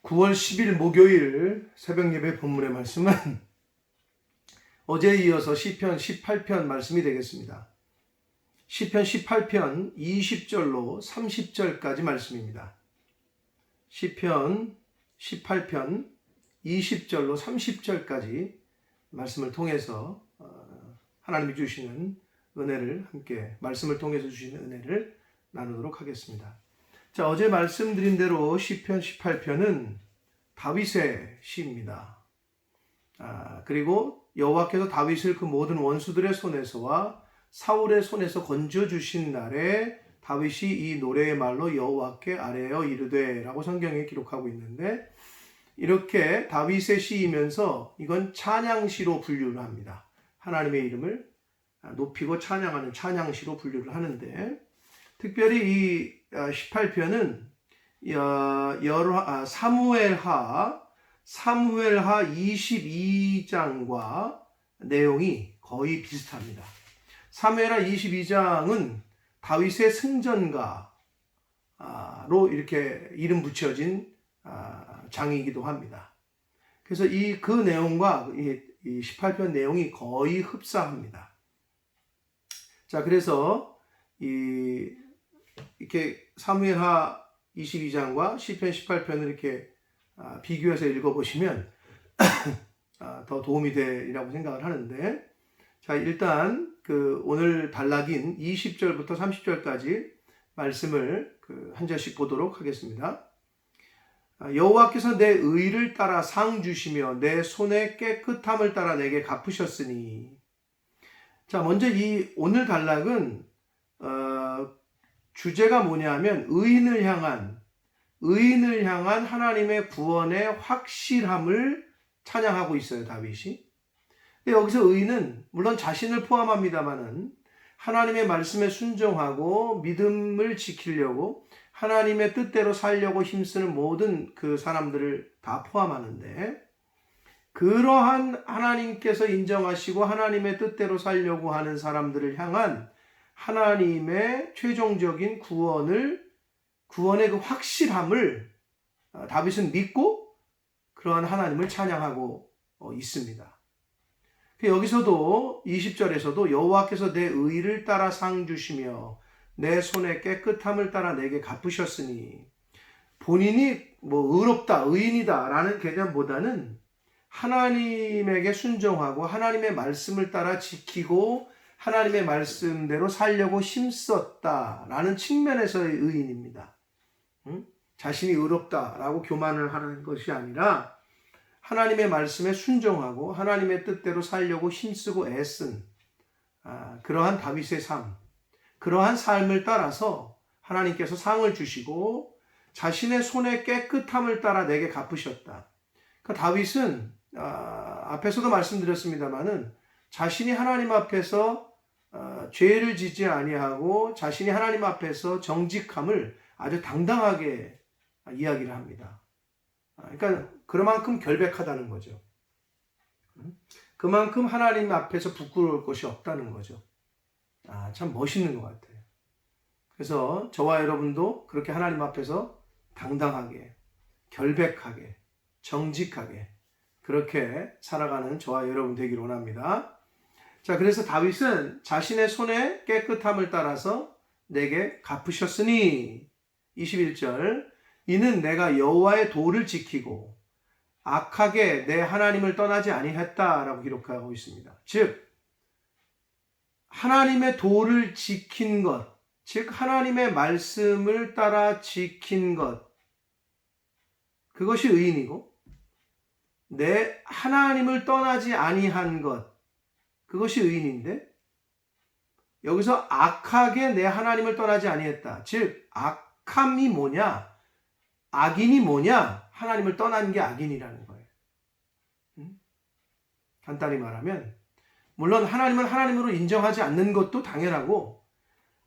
9월 10일 목요일 새벽 예배 본문의 말씀은 어제에 이어서 시편 18편 말씀이 되겠습니다. 시편 18편 20절로 30절까지 말씀입니다. 시편 18편 20절로 30절까지 말씀을 통해서 하나님이 주시는 은혜를 함께 말씀을 통해서 주시는 은혜를 나누도록 하겠습니다. 자, 어제 말씀드린 대로 시편 18편은 다윗의 시입니다. 그리고 여호와께서 다윗을 그 모든 원수들의 손에서와 사울의 손에서 건져주신 날에 다윗이 이 노래의 말로 여호와께 아뢰어 이르되 라고 성경에 기록하고 있는데, 이렇게 다윗의 시이면서 이건 찬양시로 분류를 합니다. 하나님의 이름을 높이고 찬양하는 찬양시로 분류를 하는데, 특별히 이 18편은 사무엘하 22장과 내용이 거의 비슷합니다. 사무엘하 22장은 다윗의 승전가로 이렇게 이름 붙여진 장이기도 합니다. 그래서 그 내용과 이 18편 내용이 거의 흡사합니다. 자, 그래서 이렇게 사무엘하 22장과 시편 18편을 이렇게 비교해서 읽어보시면 더 도움이 되리라고 생각을 하는데, 자, 일단 오늘 단락인 20절부터 30절까지 말씀을 한 절씩 보도록 하겠습니다. 여호와께서 내 의를 따라 상 주시며 내 손의 깨끗함을 따라 내게 갚으셨으니. 자, 먼저 이 오늘 단락은 주제가 뭐냐면 의인을 향한 하나님의 구원의 확실함을 찬양하고 있어요, 다윗이. 근데 여기서 의인은 물론 자신을 포함합니다만은 하나님의 말씀에 순종하고 믿음을 지키려고 하나님의 뜻대로 살려고 힘쓰는 모든 그 사람들을 다 포함하는데, 그러한 하나님께서 인정하시고 하나님의 뜻대로 살려고 하는 사람들을 향한 하나님의 최종적인 구원의 그 확실함을 다윗은 믿고 그러한 하나님을 찬양하고 있습니다. 여기서도 20절에서도 여호와께서 내 의를 따라 상 주시며 내 손의 깨끗함을 따라 내게 갚으셨으니, 본인이 의롭다, 의인이다 라는 개념보다는 하나님에게 순종하고 하나님의 말씀을 따라 지키고 하나님의 말씀대로 살려고 힘썼다라는 측면에서의 의인입니다. 자신이 의롭다라고 교만을 하는 것이 아니라 하나님의 말씀에 순종하고 하나님의 뜻대로 살려고 힘쓰고 애쓴 그러한 다윗의 삶, 그러한 삶을 따라서 하나님께서 상을 주시고 자신의 손의 깨끗함을 따라 내게 갚으셨다. 그러니까 다윗은 앞에서도 말씀드렸습니다마는 자신이 하나님 앞에서 죄를 짓지 아니하고 자신이 하나님 앞에서 정직함을 아주 당당하게 이야기를 합니다. 그러니까 그만큼 결백하다는 거죠. 그만큼 하나님 앞에서 부끄러울 것이 없다는 거죠. 참 멋있는 것 같아요. 그래서 저와 여러분도 그렇게 하나님 앞에서 당당하게, 결백하게, 정직하게 그렇게 살아가는 저와 여러분 되기를 원합니다. 자, 그래서 다윗은 자신의 손의 깨끗함을 따라서 내게 갚으셨으니, 21절, 이는 내가 여호와의 도를 지키고 악하게 내 하나님을 떠나지 아니했다라고 기록하고 있습니다. 즉, 하나님의 도를 지킨 것, 즉 하나님의 말씀을 따라 지킨 것, 그것이 의인이고, 내 하나님을 떠나지 아니한 것, 그것이 의인인데, 여기서 악하게 내 하나님을 떠나지 아니했다. 즉 악함이 뭐냐, 악인이 뭐냐, 하나님을 떠난 게 악인이라는 거예요. 간단히 말하면, 물론 하나님을 하나님으로 인정하지 않는 것도 당연하고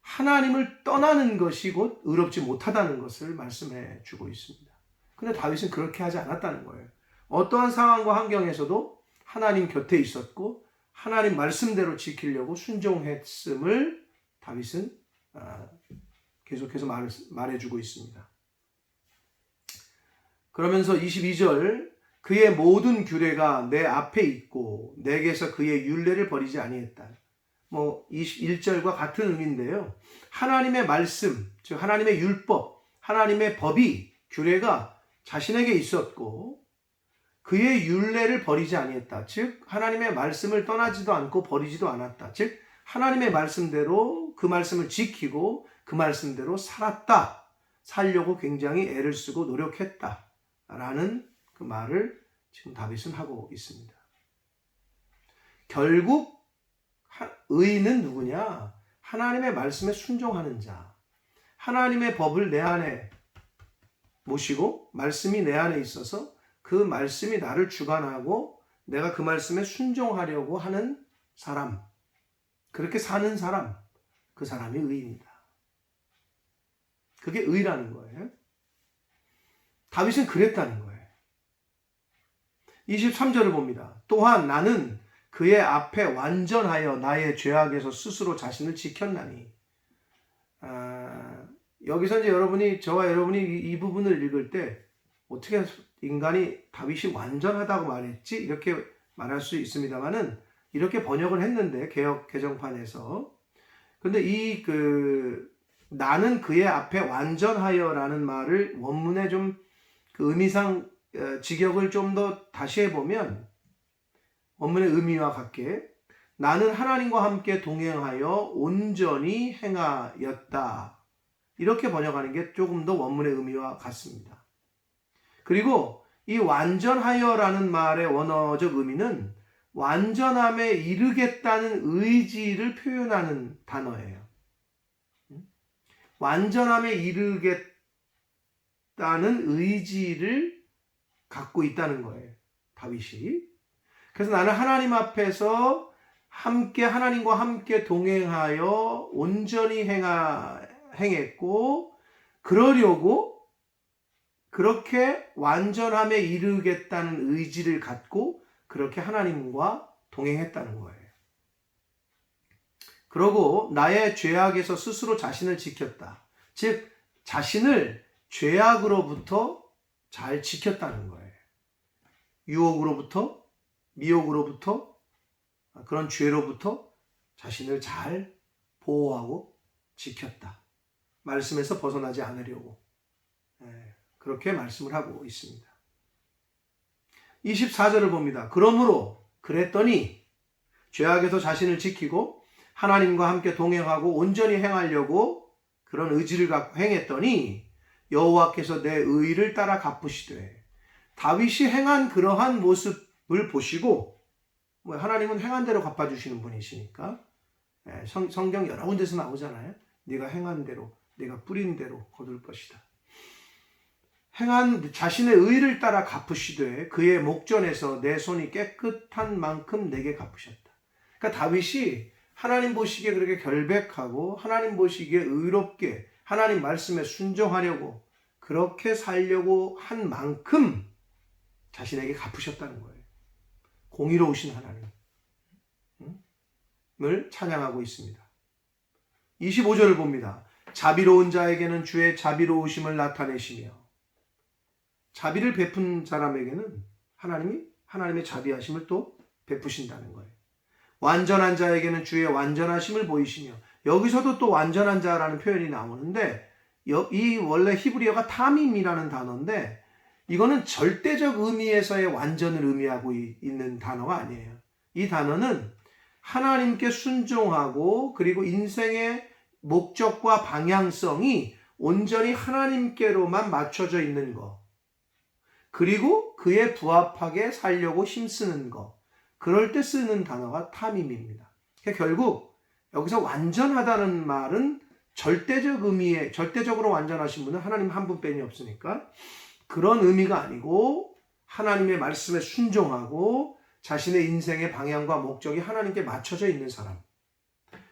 하나님을 떠나는 것이 곧 의롭지 못하다는 것을 말씀해 주고 있습니다. 그런데 다윗은 그렇게 하지 않았다는 거예요. 어떠한 상황과 환경에서도 하나님 곁에 있었고 하나님 말씀대로 지키려고 순종했음을 다윗은 계속해서 말해주고 있습니다. 그러면서 22절 그의 모든 규례가 내 앞에 있고 내게서 그의 율례를 버리지 아니했다. 21절과 같은 의미인데요. 하나님의 말씀, 즉 하나님의 율법, 하나님의 법이 규례가 자신에게 있었고 그의 율례를 버리지 아니했다. 즉 하나님의 말씀을 떠나지도 않고 버리지도 않았다. 즉 하나님의 말씀대로 그 말씀을 지키고 그 말씀대로 살았다. 살려고 굉장히 애를 쓰고 노력했다. 라는 그 말을 지금 다윗은 하고 있습니다. 결국 의인은 누구냐? 하나님의 말씀에 순종하는 자. 하나님의 법을 내 안에 모시고 말씀이 내 안에 있어서 그 말씀이 나를 주관하고 내가 그 말씀에 순종하려고 하는 사람. 그렇게 사는 사람. 그 사람이 의인이다. 그게 의라는 거예요. 다윗은 그랬다는 거예요. 23절을 봅니다. 또한 나는 그의 앞에 완전하여 나의 죄악에서 스스로 자신을 지켰나니. 여기서 이제 저와 여러분이 이 부분을 읽을 때 어떻게 인간이 다윗이 완전하다고 말했지? 이렇게 말할 수 있습니다만은 이렇게 번역을 했는데 개역 개정판에서. 근데 나는 그의 앞에 완전하여라는 말을 원문에 좀 그 의미상 직역을 좀 더 다시 해보면 원문의 의미와 같게 나는 하나님과 함께 동행하여 온전히 행하였다. 이렇게 번역하는 게 조금 더 원문의 의미와 같습니다. 그리고 이 완전하여라는 말의 원어적 의미는 완전함에 이르겠다는 의지를 표현하는 단어예요. 완전함에 이르겠다는 의지를 갖고 있다는 거예요. 다윗이. 그래서 나는 하나님 앞에서 하나님과 함께 동행하여 온전히 행했고, 그러려고 그렇게 완전함에 이르겠다는 의지를 갖고 그렇게 하나님과 동행했다는 거예요. 그러고 나의 죄악에서 스스로 자신을 지켰다. 즉 자신을 죄악으로부터 잘 지켰다는 거예요. 유혹으로부터, 미혹으로부터, 그런 죄로부터 자신을 잘 보호하고 지켰다. 말씀에서 벗어나지 않으려고 그렇게 말씀을 하고 있습니다. 24절을 봅니다. 그러므로 그랬더니 죄악에서 자신을 지키고 하나님과 함께 동행하고 온전히 행하려고 그런 의지를 갖고 행했더니 여호와께서 내 의를 따라 갚으시되. 다윗이 행한 그러한 모습을 보시고, 하나님은 행한 대로 갚아주시는 분이시니까 성경 여러 군데서 나오잖아요. 네가 행한 대로, 네가 뿌린 대로 거둘 것이다. 행한 자신의 의를 따라 갚으시되 그의 목전에서 내 손이 깨끗한 만큼 내게 갚으셨다. 그러니까 다윗이 하나님 보시기에 그렇게 결백하고 하나님 보시기에 의롭게 하나님 말씀에 순종하려고 그렇게 살려고 한 만큼 자신에게 갚으셨다는 거예요. 공의로우신 하나님을 찬양하고 있습니다. 25절을 봅니다. 자비로운 자에게는 주의 자비로우심을 나타내시며. 자비를 베푼 사람에게는 하나님의 자비하심을 또 베푸신다는 거예요. 완전한 자에게는 주의 완전하심을 보이시며. 여기서도 또 완전한 자라는 표현이 나오는데 이 원래 히브리어가 타밈이라는 단어인데 이거는 절대적 의미에서의 완전을 의미하고 있는 단어가 아니에요. 이 단어는 하나님께 순종하고 그리고 인생의 목적과 방향성이 온전히 하나님께로만 맞춰져 있는 것, 그리고 그에 부합하게 살려고 힘쓰는 것, 그럴 때 쓰는 단어가 타밈입니다. 그러니까 결국 여기서 완전하다는 말은 절대적으로 완전하신 분은 하나님 한 분 빼니 없으니까 그런 의미가 아니고 하나님의 말씀에 순종하고 자신의 인생의 방향과 목적이 하나님께 맞춰져 있는 사람,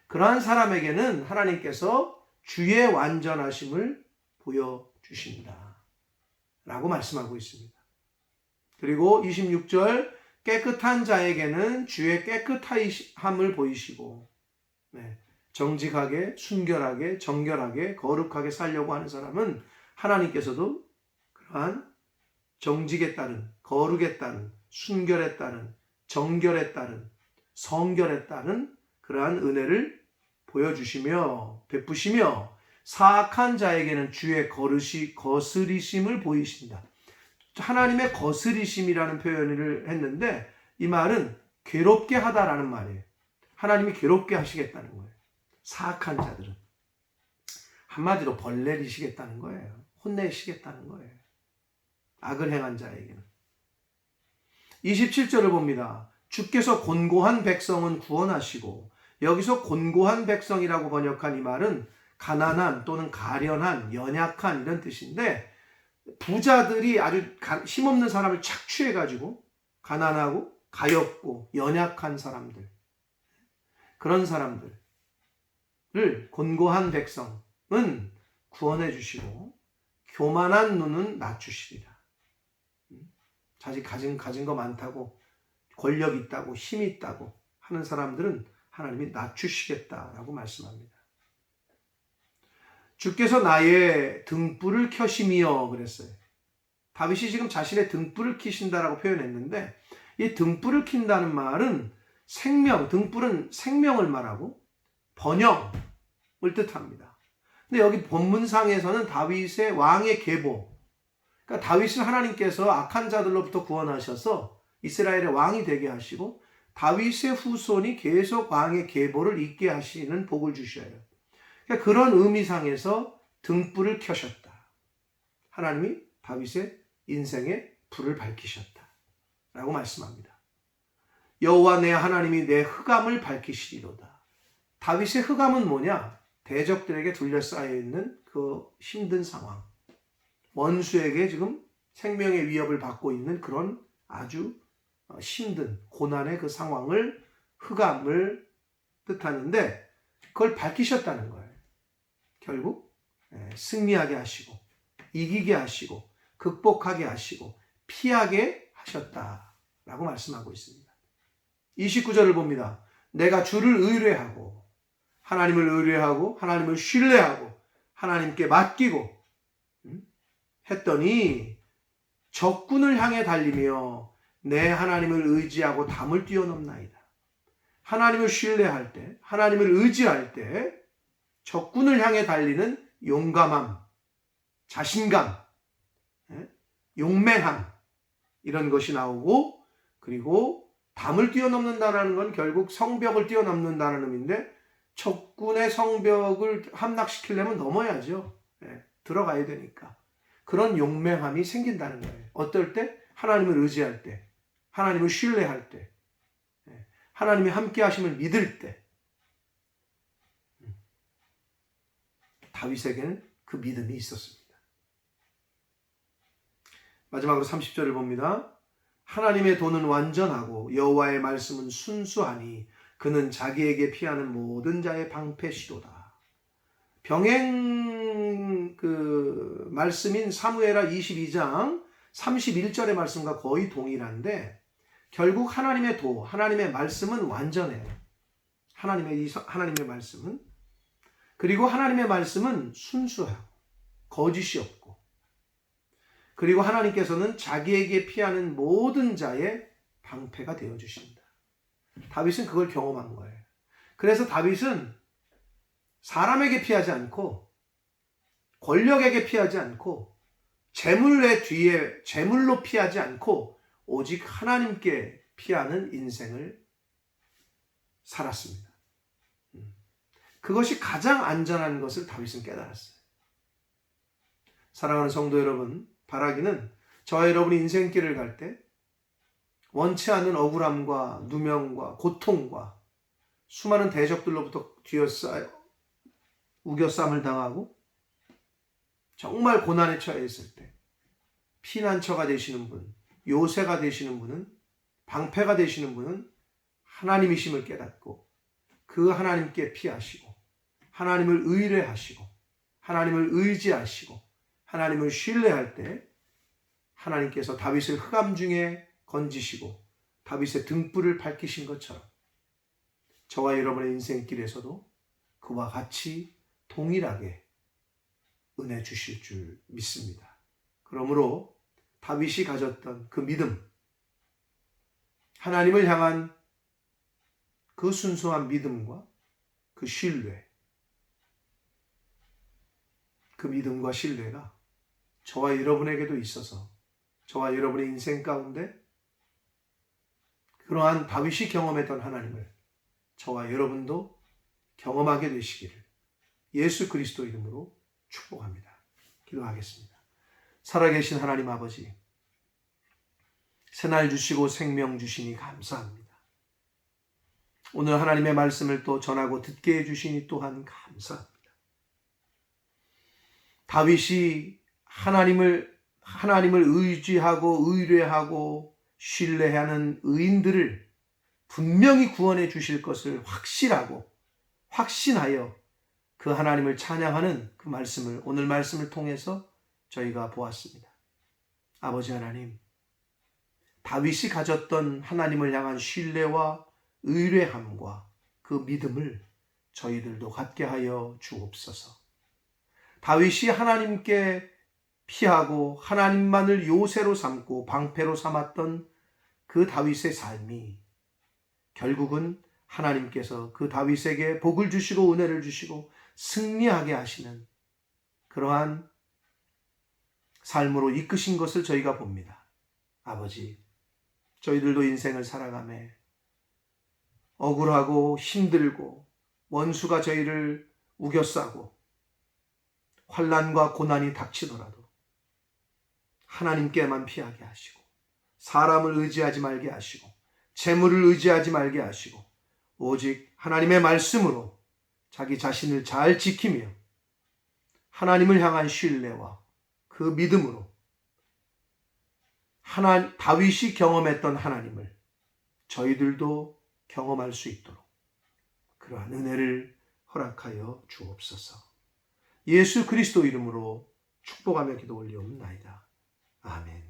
그러한 사람에게는 하나님께서 주의 완전하심을 보여주신다 라고 말씀하고 있습니다. 그리고 26절 깨끗한 자에게는 주의 깨끗함을 보이시고, 정직하게 순결하게 정결하게 거룩하게 살려고 하는 사람은 하나님께서도 그러한 정직에 따른, 거룩에 따른, 순결에 따른, 정결에 따른, 성결에 따른 그러한 은혜를 보여주시며 베푸시며 사악한 자에게는 주의 거스리심을 보이신다. 하나님의 거스리심이라는 표현을 했는데 이 말은 괴롭게 하다라는 말이에요. 하나님이 괴롭게 하시겠다는 거예요. 사악한 자들은. 한마디로 벌내리시겠다는 거예요. 혼내시겠다는 거예요. 악을 행한 자에게는. 27절을 봅니다. 주께서 곤고한 백성은 구원하시고, 여기서 곤고한 백성이라고 번역한 이 말은 가난한 또는 가련한, 연약한 이런 뜻인데, 부자들이 아주 힘없는 사람을 착취해가지고 가난하고 가엾고 연약한 사람들, 그런 사람들을 곤고한 백성은 구원해 주시고 교만한 눈은 낮추시리라. 자기 가진 거 많다고, 권력 있다고, 힘 있다고 하는 사람들은 하나님이 낮추시겠다라고 말씀합니다. 주께서 나의 등불을 켜심이여 그랬어요. 다윗이 지금 자신의 등불을 켜신다라고 표현했는데, 이 등불을 킨다는 말은 생명, 등불은 생명을 말하고 번영을 뜻합니다. 근데 여기 본문상에서는 다윗의 왕의 계보, 그러니까 다윗은 하나님께서 악한 자들로부터 구원하셔서 이스라엘의 왕이 되게 하시고 다윗의 후손이 계속 왕의 계보를 잇게 하시는 복을 주셔요. 그러니까 그런 의미상에서 등불을 켜셨다. 하나님이 다윗의 인생에 불을 밝히셨다 라고 말씀합니다. 여호와 내 하나님이 내 흑암을 밝히시리로다. 다윗의 흑암은 뭐냐? 대적들에게 둘러싸여 있는 그 힘든 상황, 원수에게 지금 생명의 위협을 받고 있는 그런 아주 힘든 고난의 그 상황을, 흑암을 뜻하는데 그걸 밝히셨다는 거예요. 결국 승리하게 하시고 이기게 하시고 극복하게 하시고 피하게 하셨다라고 말씀하고 있습니다. 29절을 봅니다. 내가 주를 의뢰하고 하나님을 의뢰하고 하나님을 신뢰하고 하나님께 맡기고 했더니 적군을 향해 달리며 내 하나님을 의지하고 담을 뛰어넘나이다. 하나님을 신뢰할 때, 하나님을 의지할 때 적군을 향해 달리는 용감함, 자신감, 용맹함 이런 것이 나오고, 그리고 담을 뛰어넘는다는 건 결국 성벽을 뛰어넘는다는 의미인데 적군의 성벽을 함락시키려면 넘어야죠. 들어가야 되니까. 그런 용맹함이 생긴다는 거예요. 어떨 때? 하나님을 의지할 때, 하나님을 신뢰할 때, 하나님이 함께 하심을 믿을 때. 다윗에게는 그 믿음이 있었습니다. 마지막으로 30절을 봅니다. 하나님의 도는 완전하고 여호와의 말씀은 순수하니 그는 자기에게 피하는 모든 자의 방패시도다. 병행 그 말씀인 사무엘하 22장 31절의 말씀과 거의 동일한데 결국 하나님의 도, 하나님의 말씀은 완전해요. 하나님의 말씀은. 그리고 하나님의 말씀은 순수하고 거짓이 없고, 그리고 하나님께서는 자기에게 피하는 모든 자의 방패가 되어주신다. 다윗은 그걸 경험한 거예요. 그래서 다윗은 사람에게 피하지 않고 권력에게 피하지 않고 재물의 뒤에 재물로 피하지 않고 오직 하나님께 피하는 인생을 살았습니다. 그것이 가장 안전한 것을 다윗은 깨달았어요. 사랑하는 성도 여러분, 바라기는 저와 여러분이 인생길을 갈 때 원치 않는 억울함과 누명과 고통과 수많은 대적들로부터 우겨쌈을 당하고 정말 고난에 처해 있을 때 피난처가 되시는 분, 요새가 되시는 분은, 방패가 되시는 분은 하나님이심을 깨닫고 그 하나님께 피하시고 하나님을 의뢰하시고 하나님을 의지하시고 하나님을 신뢰할 때 하나님께서 다윗을 흑암 중에 건지시고 다윗의 등불을 밝히신 것처럼 저와 여러분의 인생길에서도 그와 같이 동일하게 은혜 주실 줄 믿습니다. 그러므로 다윗이 가졌던 그 믿음, 하나님을 향한 그 순수한 믿음과 그 신뢰, 그 믿음과 신뢰가 저와 여러분에게도 있어서 저와 여러분의 인생 가운데 그러한 다윗이 경험했던 하나님을 저와 여러분도 경험하게 되시기를 예수 그리스도 이름으로 축복합니다. 기도하겠습니다. 살아계신 하나님 아버지, 새날 주시고 생명 주시니 감사합니다. 오늘 하나님의 말씀을 또 전하고 듣게 해주시니 또한 감사합니다. 다윗이 하나님을 의지하고 의뢰하고 신뢰하는 의인들을 분명히 구원해 주실 것을 확신하여 그 하나님을 찬양하는 그 말씀을 오늘 말씀을 통해서 저희가 보았습니다. 아버지 하나님, 다윗이 가졌던 하나님을 향한 신뢰와 의뢰함과 그 믿음을 저희들도 갖게 하여 주옵소서. 다윗이 하나님께 피하고 하나님만을 요새로 삼고 방패로 삼았던 그 다윗의 삶이 결국은 하나님께서 그 다윗에게 복을 주시고 은혜를 주시고 승리하게 하시는 그러한 삶으로 이끄신 것을 저희가 봅니다. 아버지, 저희들도 인생을 살아가며 억울하고 힘들고 원수가 저희를 우겨싸고 환난과 고난이 닥치더라도 하나님께만 피하게 하시고 사람을 의지하지 말게 하시고 재물을 의지하지 말게 하시고 오직 하나님의 말씀으로 자기 자신을 잘 지키며 하나님을 향한 신뢰와 그 믿음으로 다윗이 경험했던 하나님을 저희들도 경험할 수 있도록 그러한 은혜를 허락하여 주옵소서. 예수 그리스도 이름으로 축복하며 기도 올리옵나이다. 아멘.